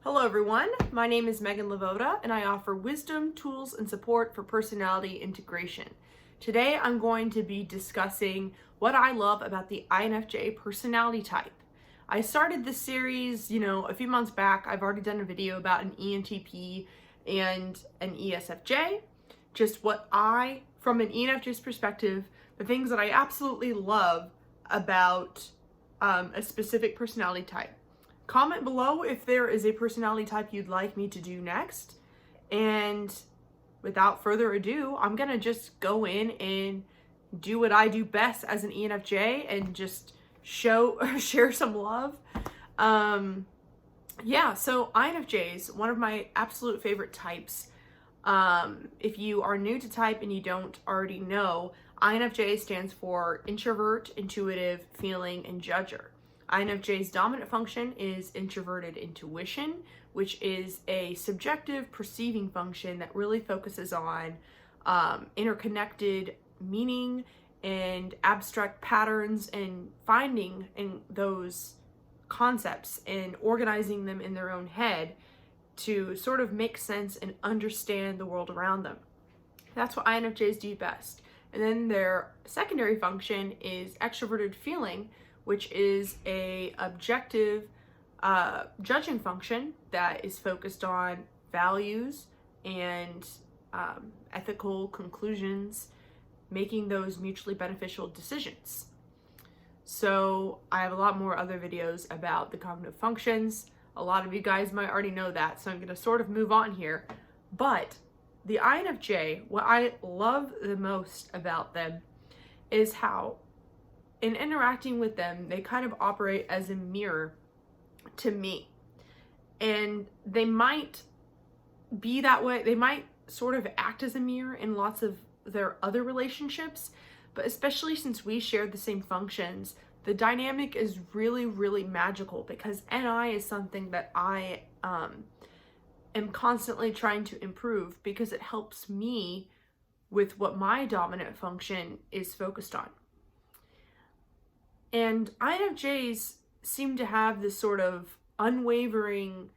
Hello everyone, my name is Meghan LeVota and I offer wisdom, tools, and support for personality integration. Today I'm going to be discussing what I love about the INFJ personality type. I started this series, a few months back. I've already done a video about an ENTP and an ESFJ. Just from an ENFJ's perspective, the things that I absolutely love about a specific personality type. Comment below if there is a personality type you'd like me to do next. And without further ado, I'm going to just go in and do what I do best as an ENFJ and just share some love. So INFJs, one of my absolute favorite types. If you are new to type and you don't already know, INFJ stands for introvert, intuitive, feeling, and judger. INFJ's dominant function is introverted intuition, which is a subjective perceiving function that really focuses on interconnected meaning and abstract patterns and finding in those concepts and organizing them in their own head to sort of make sense and understand the world around them. That's what INFJs do best. And then their secondary function is extroverted feeling, which is a objective judging function that is focused on values and ethical conclusions, making those mutually beneficial decisions. So I have a lot more other videos about the cognitive functions. A lot of you guys might already know that, so I'm going to sort of move on here. But the INFJ, what I love the most about them is how in interacting with them, they kind of operate as a mirror to me. And they might be that way. They might sort of act as a mirror in lots of their other relationships, but especially since we share the same functions, the dynamic is really, really magical because NI is something that I am constantly trying to improve because it helps me with what my dominant function is focused on. And INFJs seem to have this sort of unwavering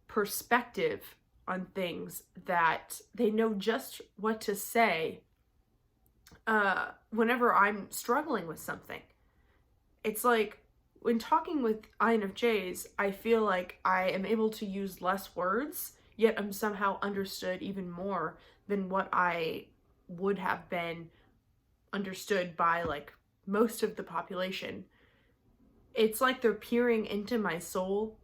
perspective on things that they know just what to say whenever I'm struggling with something. It's like when talking with INFJs, I feel like I am able to use less words, yet I'm somehow understood even more than what I would have been understood by most of the population. It's like they're peering into my soul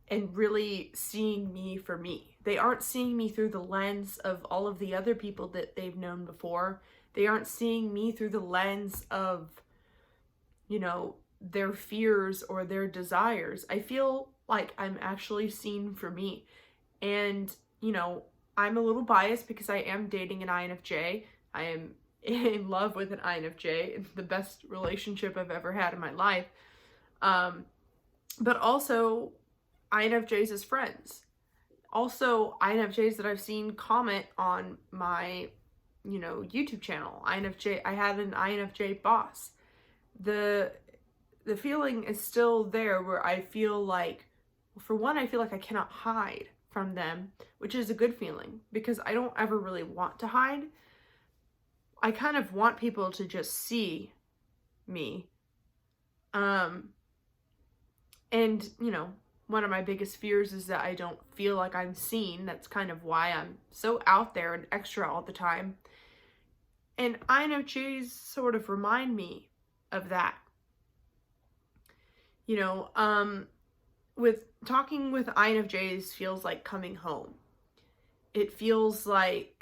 and really seeing me for me. They aren't seeing me through the lens of all of the other people that they've known before. They aren't seeing me through the lens of, their fears or their desires. I feel like I'm actually seen for me. And, I'm a little biased because I am dating an INFJ. I am in love with an INFJ. It's the best relationship I've ever had in my life. But also INFJs as friends. Also INFJs that I've seen comment on my, YouTube channel. I had an INFJ boss. The feeling is still there where I feel like, for one, I feel like I cannot hide from them, which is a good feeling because I don't ever really want to hide. I kind of want people to just see me. And, one of my biggest fears is that I don't feel like I'm seen. That's kind of why I'm so out there and extra all the time. And INFJs sort of remind me of that. With talking with INFJs feels like coming home. It feels like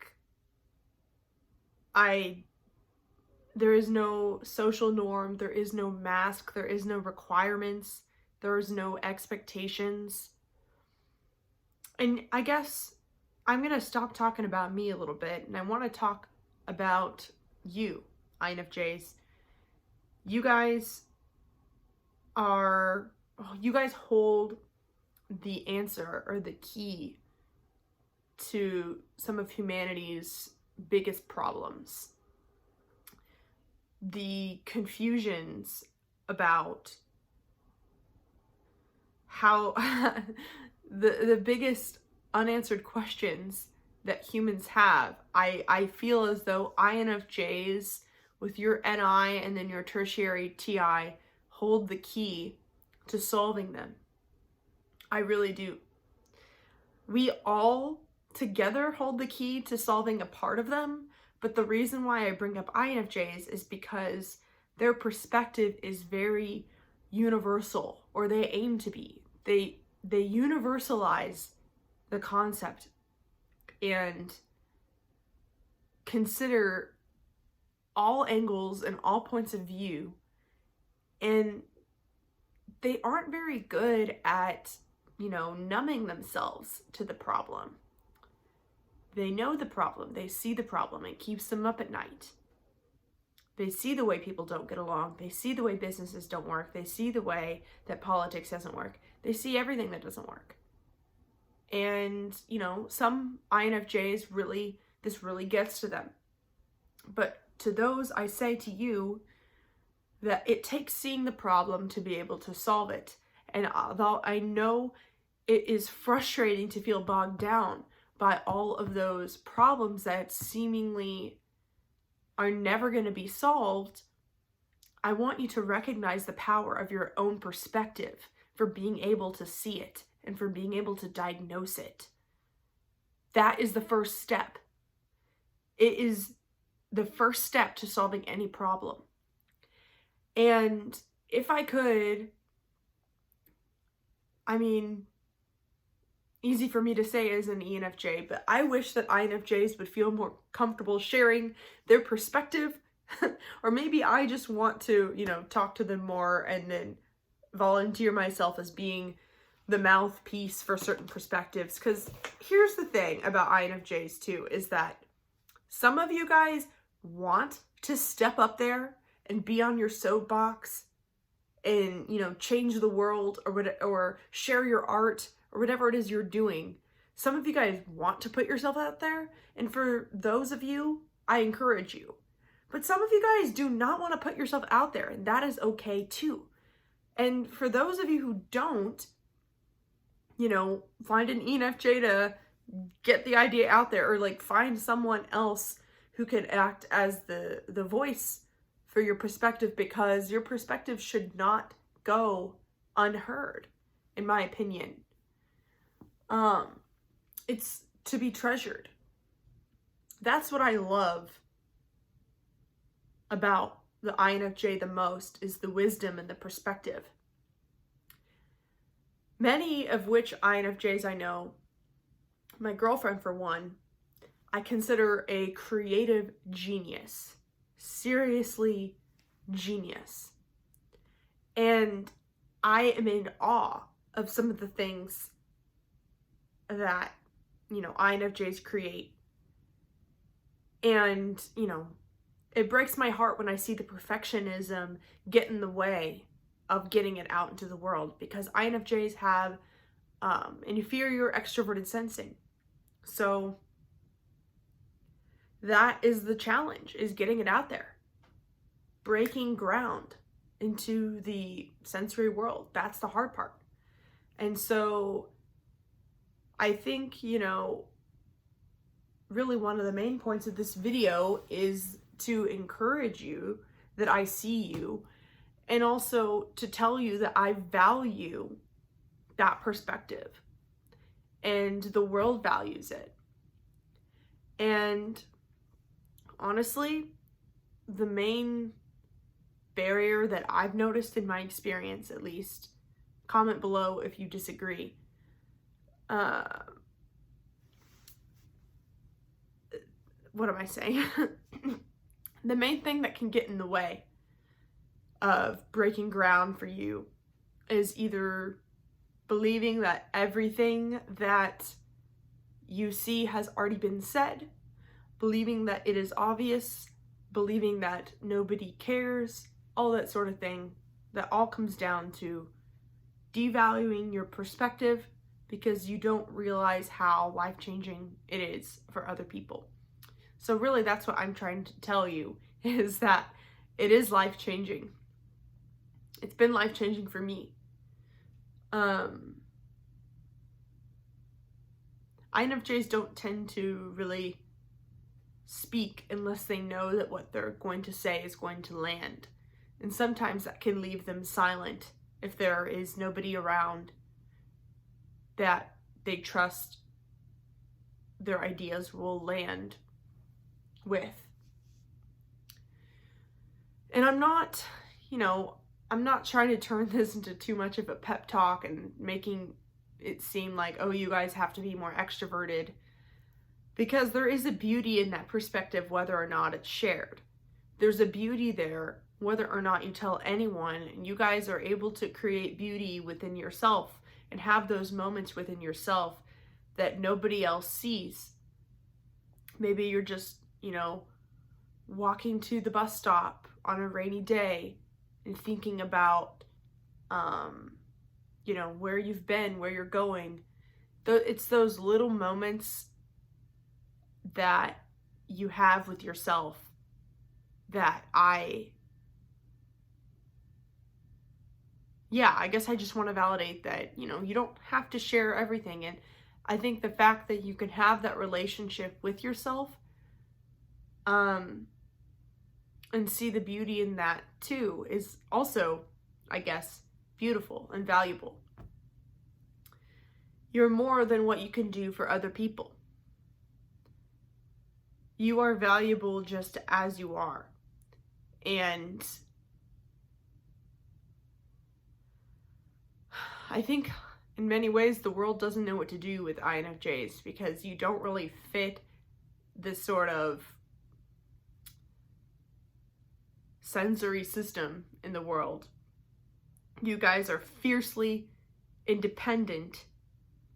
there is no social norm, there is no mask, there is no requirements, there is no expectations. And I guess I'm going to stop talking about me a little bit and I want to talk about you, INFJs. You guys hold the answer or the key to some of humanity's biggest problems. The confusions about how the biggest unanswered questions that humans have. I feel as though INFJs with your NI and then your tertiary TI hold the key to solving them. I really do. We all together hold the key to solving a part of them, but the reason why I bring up INFJs is because their perspective is very universal, or they aim to be. They universalize the concept and consider all angles and all points of view, and they aren't very good at, numbing themselves to the problem. They know the problem, they see the problem, it keeps them up at night. They see the way people don't get along, they see the way businesses don't work, they see the way that politics doesn't work, they see everything that doesn't work. And, some INFJs this really gets to them. But to those, I say to you that it takes seeing the problem to be able to solve it. And although I know it is frustrating to feel bogged down by all of those problems that seemingly are never going to be solved, I want you to recognize the power of your own perspective for being able to see it and for being able to diagnose it. That is the first step. It is the first step to solving any problem. And if I could, easy for me to say as an ENFJ, but I wish that INFJs would feel more comfortable sharing their perspective, or maybe I just want to, talk to them more and then volunteer myself as being the mouthpiece for certain perspectives. Because here's the thing about INFJs too, is that some of you guys want to step up there and be on your soapbox and, change the world or share your art or whatever it is you're doing. Some of you guys want to put yourself out there, and for those of you, I encourage you. But some of you guys do not want to put yourself out there, and that is okay too. And for those of you who don't, find an ENFJ to get the idea out there, or find someone else who can act as the voice for your perspective, because your perspective should not go unheard, in my opinion. It's to be treasured. That's what I love about the INFJ the most, is the wisdom and the perspective. Many of which INFJs I know, my girlfriend for one, I consider a creative genius. Seriously genius. And I am in awe of some of the things that, INFJs create. And, it breaks my heart when I see the perfectionism get in the way of getting it out into the world, because INFJs have inferior extroverted sensing. So that is the challenge, is getting it out there, breaking ground into the sensory world. That's the hard part. And so I think, really one of the main points of this video is to encourage you that I see you, and also to tell you that I value that perspective and the world values it. And honestly, the main barrier that I've noticed in my experience, at least, comment below if you disagree, what am I saying? The main thing that can get in the way of breaking ground for you is either believing that everything that you see has already been said, believing that it is obvious, believing that nobody cares, all that sort of thing. That all comes down to devaluing your perspective because you don't realize how life-changing it is for other people. So really, that's what I'm trying to tell you, is that it is life-changing. It's been life-changing for me. INFJs don't tend to really speak unless they know that what they're going to say is going to land. And sometimes that can leave them silent if there is nobody around that they trust their ideas will land with. And I'm not trying to turn this into too much of a pep talk and making it seem like, oh, you guys have to be more extroverted, because there is a beauty in that perspective whether or not it's shared. There's a beauty there whether or not you tell anyone, and you guys are able to create beauty within yourself and have those moments within yourself that nobody else sees. Maybe you're just, walking to the bus stop on a rainy day and thinking about, where you've been, where you're going. It's those little moments that you have with yourself that I guess I just want to validate that, you don't have to share everything. And I think the fact that you can have that relationship with yourself, and see the beauty in that too, is also, I guess, beautiful and valuable. You're more than what you can do for other people. You are valuable just as you are. And I think in many ways the world doesn't know what to do with INFJs, because you don't really fit this sort of sensory system in the world. You guys are fiercely independent,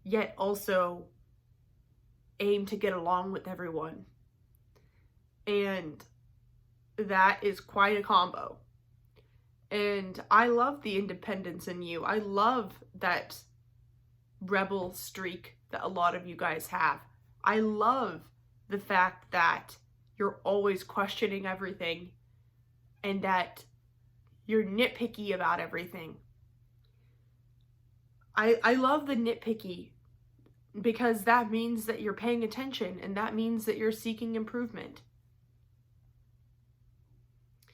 yet also aim to get along with everyone. And that is quite a combo. And I love the independence in you. I love that rebel streak that a lot of you guys have. I love the fact that you're always questioning everything and that you're nitpicky about everything. I love the nitpicky, because that means that you're paying attention, and that means that you're seeking improvement.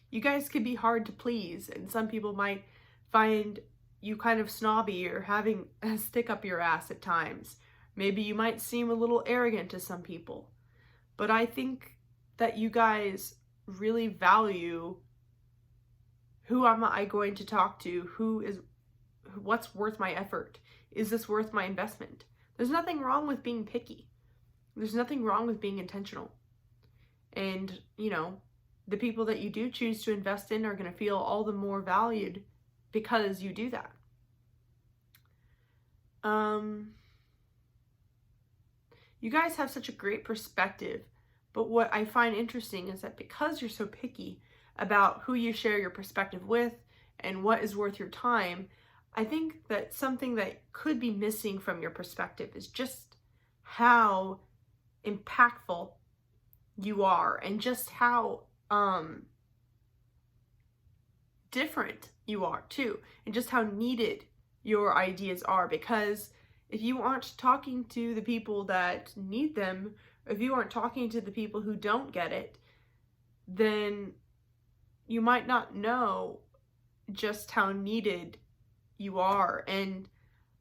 You guys can be hard to please, and some people might find you kind of snobby or having a stick up your ass at times. Maybe you might seem a little arrogant to some people. But I think that you guys really value, who am I going to talk to? What's worth my effort? Is this worth my investment? There's nothing wrong with being picky. There's nothing wrong with being intentional. And, the people that you do choose to invest in are going to feel all the more valued because you do that. You guys have such a great perspective, but what I find interesting is that because you're so picky about who you share your perspective with and what is worth your time, I think that something that could be missing from your perspective is just how impactful you are, and just how different you are too, and just how needed your ideas are. Because if you aren't talking to the people that need them, if you aren't talking to the people who don't get it, then you might not know just how needed you are. And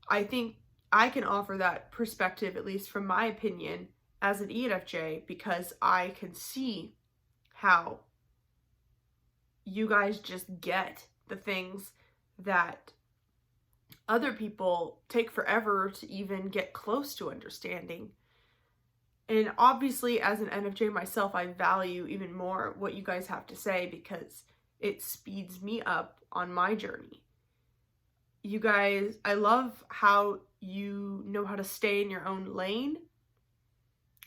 I think I can offer that perspective, at least from my opinion, as an ENFJ, because I can see how you guys just get the things that other people take forever to even get close to understanding. And obviously, as an NFJ myself, I value even more what you guys have to say, because it speeds me up on my journey. You guys, I love how you know how to stay in your own lane.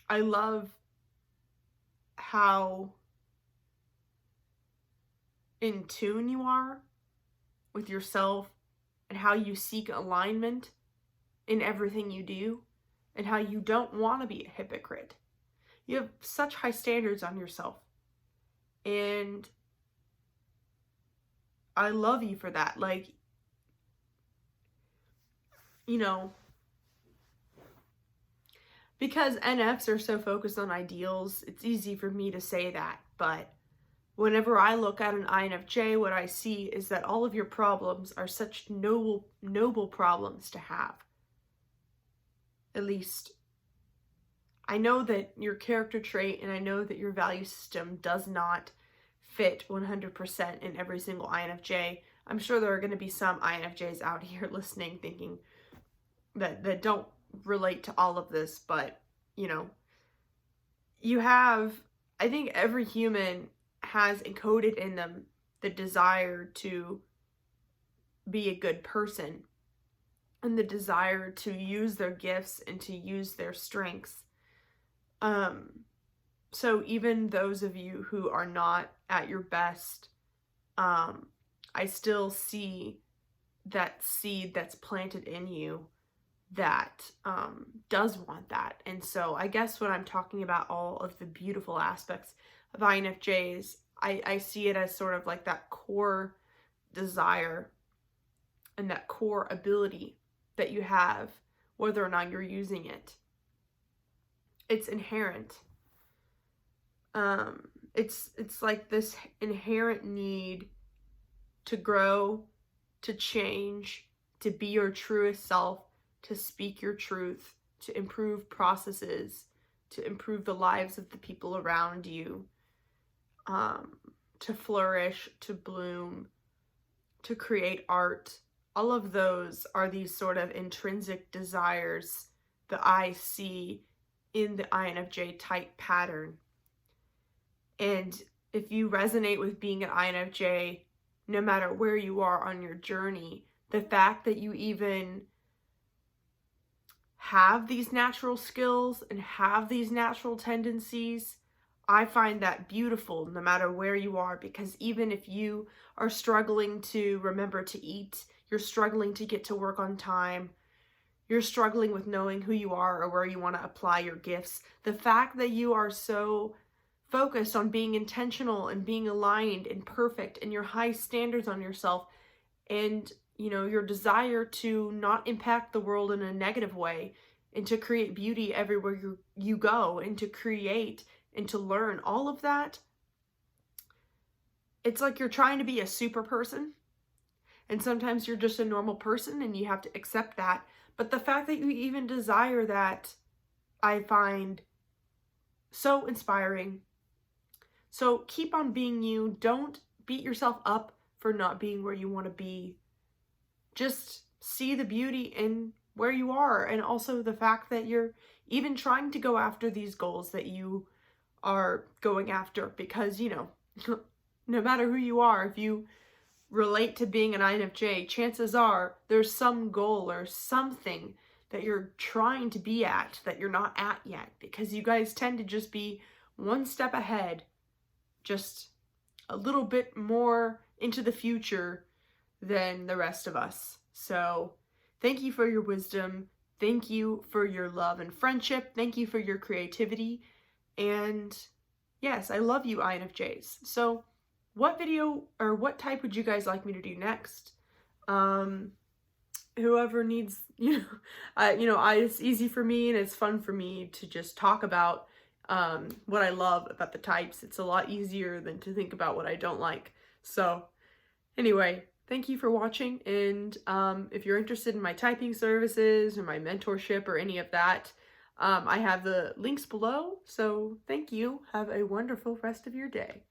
I love how in tune you are with yourself, and how you seek alignment in everything you do, and how you don't want to be a hypocrite. You have such high standards on yourself, and I love you for that. Like, because NFs are so focused on ideals, it's easy for me to say that, but whenever I look at an INFJ, what I see is that all of your problems are such noble problems to have. At least, I know that your character trait and I know that your value system does not fit 100% in every single INFJ. I'm sure there are going to be some INFJs out here listening thinking that don't relate to all of this, but, you know, you have, I think every human has encoded in them the desire to be a good person and the desire to use their gifts and to use their strengths. So even those of you who are not at your best, I still see that seed that's planted in you that does want that. And so I guess when I'm talking about all of the beautiful aspects of INFJs, I see it as sort of like that core desire and that core ability that you have, whether or not you're using it. It's inherent. It's like this inherent need to grow, to change, to be your truest self, to speak your truth, to improve processes, to improve the lives of the people around you, to flourish, to bloom, to create art. All of those are these sort of intrinsic desires that I see in the INFJ type pattern. And if you resonate with being an INFJ, no matter where you are on your journey, the fact that you even have these natural skills and have these natural tendencies, I find that beautiful no matter where you are, because even if you are struggling to remember to eat, you're struggling to get to work on time, you're struggling with knowing who you are or where you want to apply your gifts, the fact that you are so focused on being intentional and being aligned and perfect and your high standards on yourself and, you know, your desire to not impact the world in a negative way and to create beauty everywhere you go and to create and to learn all of that, it's like you're trying to be a super person. And sometimes you're just a normal person and you have to accept that. But the fact that you even desire that, I find so inspiring. So keep on being you. Don't beat yourself up for not being where you want to be. Just see the beauty in where you are, and also the fact that you're even trying to go after these goals that you are going after, because, you know, no matter who you are, if you relate to being an INFJ, chances are there's some goal or something that you're trying to be at that you're not at yet, because you guys tend to just be one step ahead, just a little bit more into the future than the rest of us. So thank you for your wisdom. Thank you for your love and friendship. Thank you for your creativity. And yes, I love you, INFJs. So what video or what type would you guys like me to do next? Whoever needs, it's easy for me and it's fun for me to just talk about what I love about the types. It's a lot easier than to think about what I don't like. So anyway, thank you for watching. And if you're interested in my typing services or my mentorship or any of that, I have the links below. So thank you. Have a wonderful rest of your day.